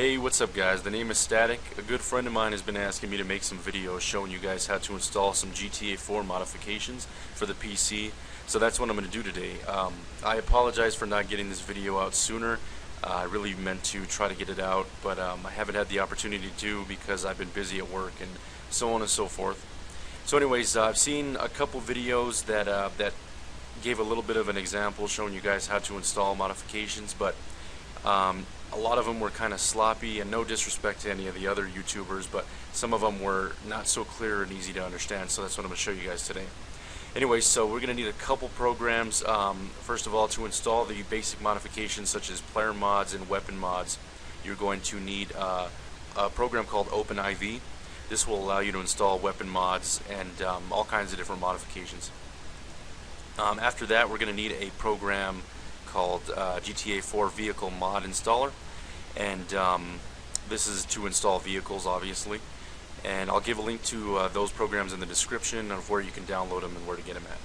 Hey, what's up guys? The name is Static. A good friend of mine has been asking me to make some videos showing you guys how to install some GTA 4 modifications for the PC. So that's what I'm going to do today. I apologize for not getting this video out sooner. I really meant to try to get it out, but I haven't had the opportunity to because I've been busy at work and so on and so forth. So anyways, I've seen a couple videos that gave a little bit of an example showing you guys how to install modifications, but a lot of them were kind of sloppy, and no disrespect to any of the other YouTubers, but some of them were not so clear and easy to understand, so that's what I'm going to show you guys today. Anyway, so we're going to need a couple programs. First of all, to install the basic modifications such as player mods and weapon mods, you're going to need a program called OpenIV. This will allow you to install weapon mods and all kinds of different modifications. After that, we're going to need a program called GTA 4 Vehicle Mod Installer, and this is to install vehicles, obviously. And I'll give a link to those programs in the description of where you can download them and where to get them at.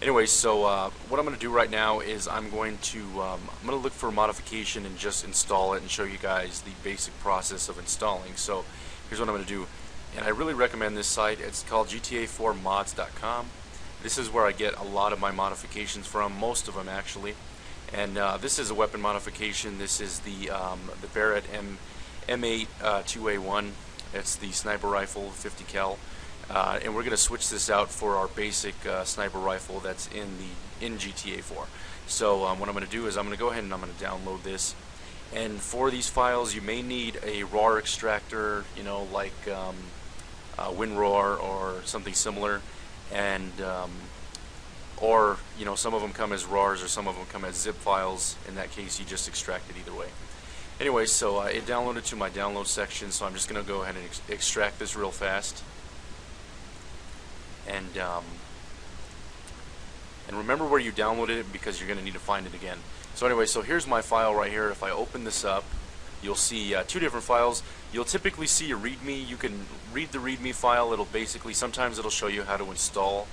Anyway, so what I'm going to do right now is I'm going to look for a modification and just install it and show you guys the basic process of installing. So here's what I'm going to do, and I really recommend this site. It's called GTA4mods.com. This is where I get a lot of my modifications from, most of them actually. And this is a weapon modification. This is the Barrett M8 2A1. It's the sniper rifle, 50 cal, and we're going to switch this out for our basic sniper rifle that's in GTA 4. So what I'm going to do is I'm going to go ahead and I'm going to download this. And for these files, you may need a RAR extractor, you know, like WinRAR or something similar, and or you know, some of them come as RARs or some of them come as zip files. In that case, you just extract it either way. Anyway, so it downloaded to my download section, so I'm just going to go ahead and extract this real fast. And remember where you downloaded it, because you're going to need to find it again. So anyway, so here's my file right here. If I open this up, you'll see two different files. You'll typically see a README. You can read the README file. It'll basically, sometimes it'll show you how to install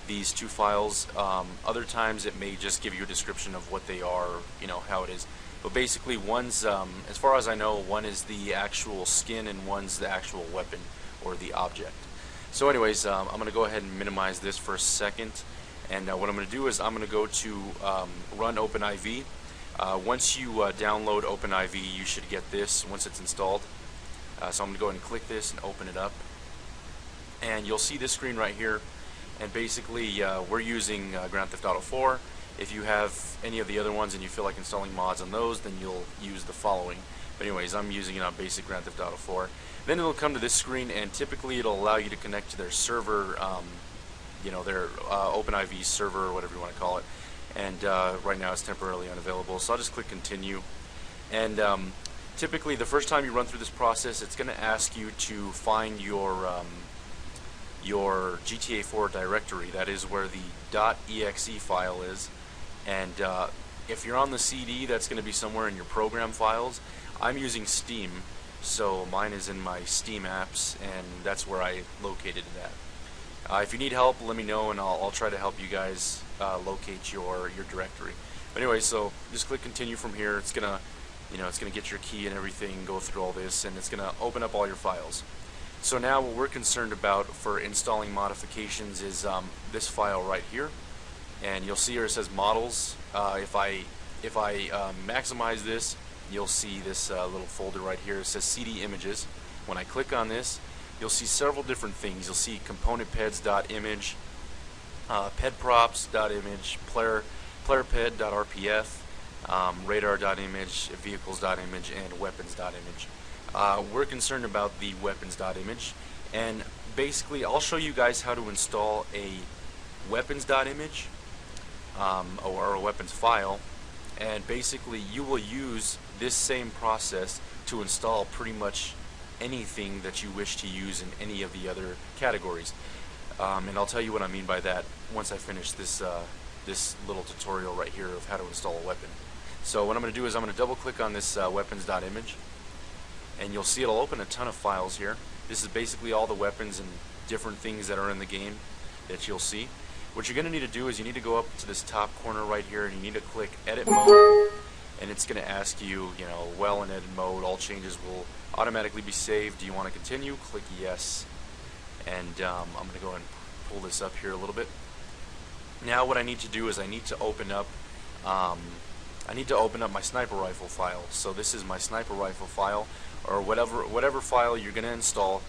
these two files. Other times it may just give you a description of what they are, you know, how it is. But basically, one's, as far as I know, one is the actual skin and one's the actual weapon or the object. So anyways, I'm going to go ahead and minimize this for a second. And what I'm going to do is I'm going to go to run OpenIV. Once you download OpenIV, you should get this once it's installed. So I'm going to go ahead and click this and open it up. And you'll see this screen right here. And basically, we're using Grand Theft Auto 4. If you have any of the other ones and you feel like installing mods on those, then you'll use the following. But anyways, I'm using it on basic Grand Theft Auto 4. Then it'll come to this screen, and typically it'll allow you to connect to their server, you know, their OpenIV server, or whatever you want to call it. And right now it's temporarily unavailable, so I'll just click continue. And typically the first time you run through this process, it's going to ask you to find your GTA 4 directory. That is where the .exe file is. And if you're on the CD, that's going to be somewhere in your program files. I'm using Steam, so mine is in my Steam apps, and that's where I located it at. If you need help, let me know, and I'll try to help you guys locate your directory. But anyway, so just click continue from here. It's gonna, you know, it's gonna get your key and everything, go through all this, and it's gonna open up all your files. So now what we're concerned about for installing modifications is this file right here, and you'll see here it says models. If I maximize this, you'll see this little folder right here. It says CD images. When I click on this, you'll see several different things. You'll see componentpeds.image, pedprops.image, Playerped.rpf, radar.image, vehicles.image, and weapons.image. We're concerned about the weapons.image, and basically I'll show you guys how to install a weapons.image or a weapons file, and basically you will use this same process to install pretty much anything that you wish to use in any of the other categories. And I'll tell you what I mean by that once I finish this this little tutorial right here of how to install a weapon. So what I'm going to do is I'm going to double click on this weapons.image, and you'll see it'll open a ton of files here. This is basically all the weapons and different things that are in the game that you'll see. What you're going to need to do is you need to go up to this top corner right here, and you need to click edit mode, and it's going to ask you, well in edit mode, all changes will automatically be saved. Do you want to continue? Click yes. And I'm going to go ahead and pull this up here a little bit. Now what I need to do is I need to open up my sniper rifle file. So this is my sniper rifle file, or whatever file you're going to install.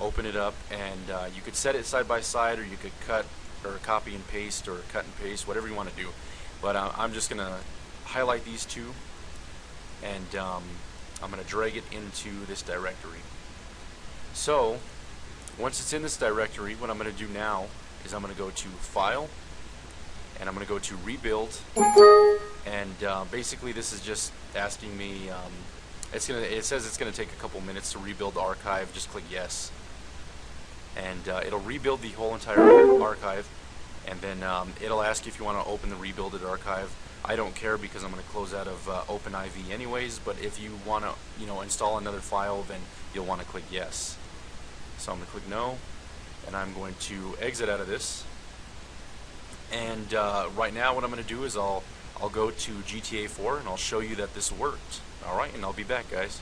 Open it up, and you could set it side by side, or you could cut or copy and paste, or cut and paste, whatever you want to do. But I'm just going to highlight these two, and I'm going to drag it into this directory. So once it's in this directory, what I'm going to do now is I'm going to go to File, and I'm going to go to Rebuild, and basically this is just asking me, it says it's going to take a couple minutes to rebuild the archive. Just click yes, and it'll rebuild the whole entire archive, and then it'll ask you if you want to open the rebuilded archive. I don't care because I'm going to close out of OpenIV anyways, but if you want to install another file, then you'll want to click yes. So I'm going to click no, and I'm going to exit out of this. And right now what I'm going to do is I'll go to GTA 4 and I'll show you that this worked. Alright, and I'll be back, guys.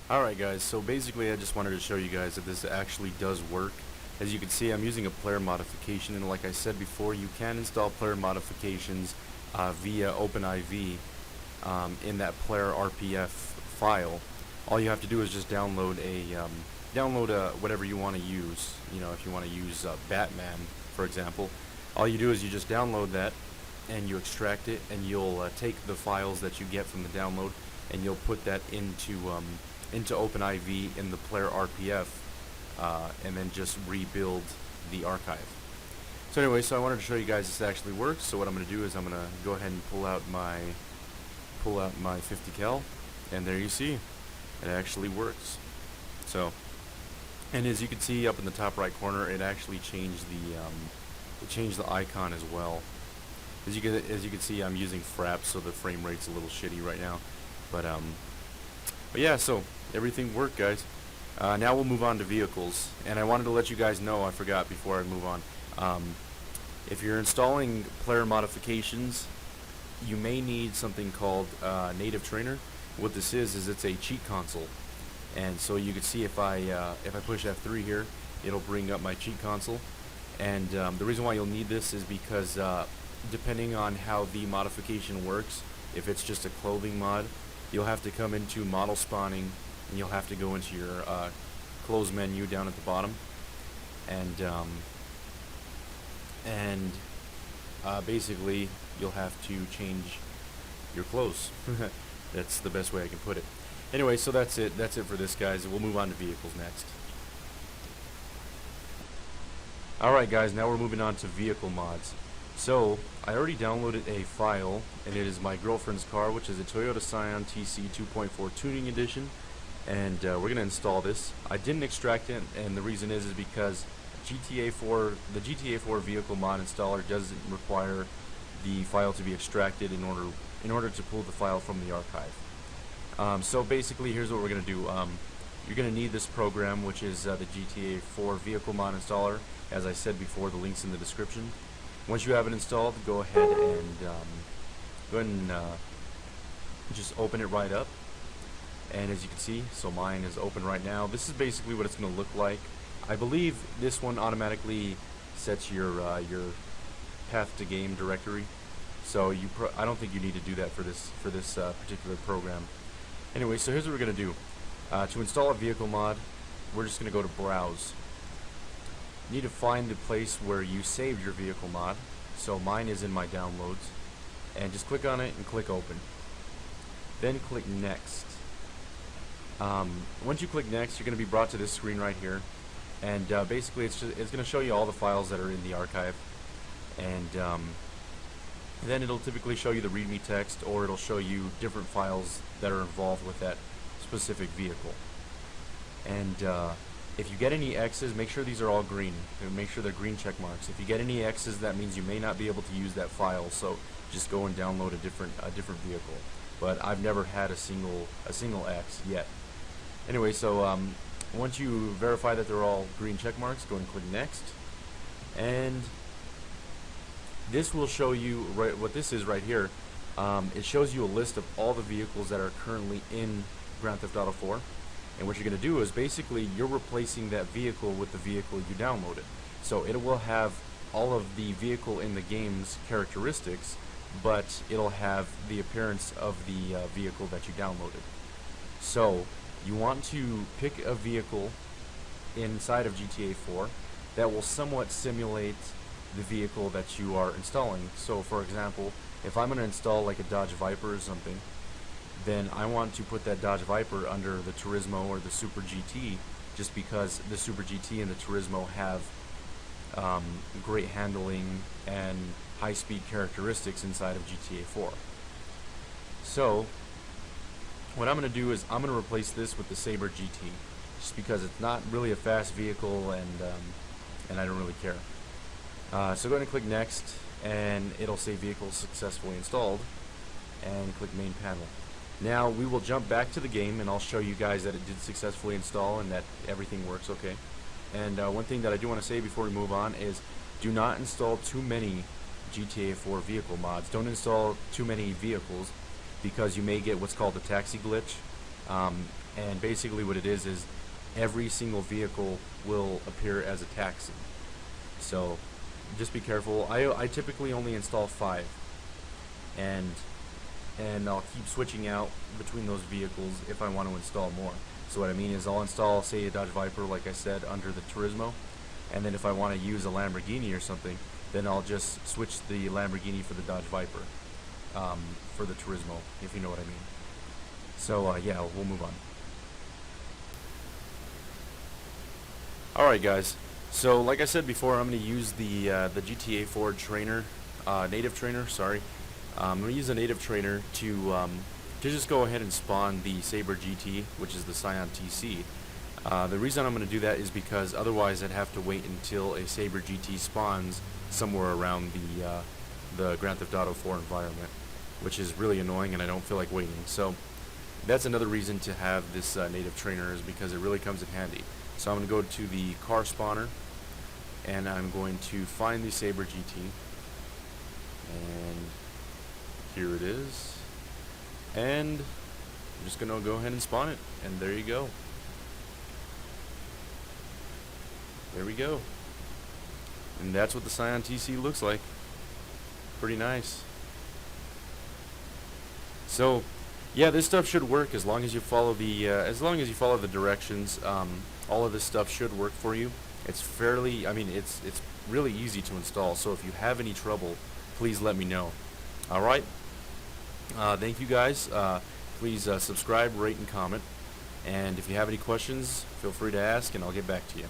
Alright guys, so basically I just wanted to show you guys that this actually does work. As you can see, I'm using a player modification, and like I said before, you can install player modifications via OpenIV in that Playerped.rpf file. All you have to do is just download whatever you want to use. If you want to use Batman, for example, all you do is you just download that and you extract it, and you'll take the files that you get from the download and you'll put that into OpenIV in the Playerped, and then just rebuild the archive. So anyway, I wanted to show you guys this actually works. So what I'm going to do is I'm going to go ahead and pull out my 50 cal, and there you see, it actually works. So, and as you can see up in the top right corner, it actually changed the icon as well. As you can see, I'm using fraps, so the frame rate's a little shitty right now. But yeah, so everything worked, guys. Now we'll move on to vehicles, and I wanted to let you guys know, I forgot before I move on, if you're installing player modifications, you may need something called Native Trainer. What this is it's a cheat console, and so you can see if I push F3 here, it'll bring up my cheat console. And the reason why you'll need this is because depending on how the modification works, if it's just a clothing mod, you'll have to come into model spawning, and you'll have to go into your close menu down at the bottom, and basically you'll have to change your clothes. That's the best way I can put it. Anyway, so that's it for this, guys. We'll move on to vehicles next. Alright guys, now we're moving on to vehicle mods. So I already downloaded a file, and it is my girlfriend's car, which is a Toyota Scion TC 2.4 tuning edition, and we're going to install this. I didn't extract it, and the reason is because the GTA 4 vehicle mod installer doesn't require the file to be extracted in order to pull the file from the archive. So basically, here's what we're going to do. You're going to need this program, which is the GTA 4 vehicle mod installer. As I said before, the link's in the description. Once you have it installed, go ahead and just open it right up. And as you can see, so mine is open right now. This is basically what it's going to look like. I believe this one automatically sets your path to game directory. So I don't think you need to do that for this particular program. Anyway, so here's what we're going to do. To install a vehicle mod, we're just going to go to Browse. You need to find the place where you saved your vehicle mod. So mine is in my downloads, and just click on it and click Open. Then click Next. Once you click Next, you're going to be brought to this screen right here, and basically it's going to show you all the files that are in the archive, and then it'll typically show you the README text, or it'll show you different files that are involved with that specific vehicle. And if you get any X's, make sure these are all green. Make sure they're green check marks. If you get any X's, that means you may not be able to use that file. So just go and download a different vehicle. But I've never had a single X yet. Anyway, so once you verify that they're all green check marks, go and click Next. And This will show you what this is right here. It shows you a list of all the vehicles that are currently in Grand Theft Auto 4. And what you're going to do is basically you're replacing that vehicle with the vehicle you downloaded. So it will have all of the vehicle in the game's characteristics, but it'll have the appearance of the vehicle that you downloaded. So you want to pick a vehicle inside of GTA 4 that will somewhat simulate the vehicle that you are installing. So for example, if I'm going to install like a Dodge Viper or something, then I want to put that Dodge Viper under the Turismo or the Super GT, just because the Super GT and the Turismo have great handling and high-speed characteristics inside of GTA 4. So what I'm going to do is I'm going to replace this with the Sabre GT, just because it's not really a fast vehicle, and I don't really care. So go ahead and click next, and it'll say vehicle successfully installed, and click main panel. Now we will jump back to the game, and I'll show you guys that it did successfully install and that everything works okay. And one thing that I do want to say before we move on is do not install too many GTA 4 vehicle mods. Don't install too many vehicles, because you may get what's called the taxi glitch. And basically what it is every single vehicle will appear as a taxi. So just be careful. I typically only install 5, and I'll keep switching out between those vehicles if I want to install more. So what I mean is I'll install, say, a Dodge Viper, like I said, under the Turismo, and then if I want to use a Lamborghini or something, then I'll just switch the Lamborghini for the Dodge Viper, for the Turismo, if you know what I mean. So yeah, we'll move on. Alright guys, so like I said before, I'm going to use the GTA 4 trainer, native trainer, sorry. I'm going to use a native trainer to just go ahead and spawn the Sabre GT, which is the Scion TC. The reason I'm going to do that is because otherwise I'd have to wait until a Sabre GT spawns somewhere around the Grand Theft Auto 4 environment, which is really annoying, and I don't feel like waiting. So that's another reason to have this native trainer, is because it really comes in handy. So I'm going to go to the car spawner, and I'm going to find the Sabre GT, and here it is, and I'm just going to go ahead and spawn it, and there you go. There we go. And that's what the Scion TC looks like. Pretty nice. So yeah, this stuff should work as long as you follow the directions. All of this stuff should work for you. It's fairly, it's really easy to install. So if you have any trouble, please let me know. All right. Thank you guys. Please subscribe, rate, and comment. And if you have any questions, feel free to ask, and I'll get back to you.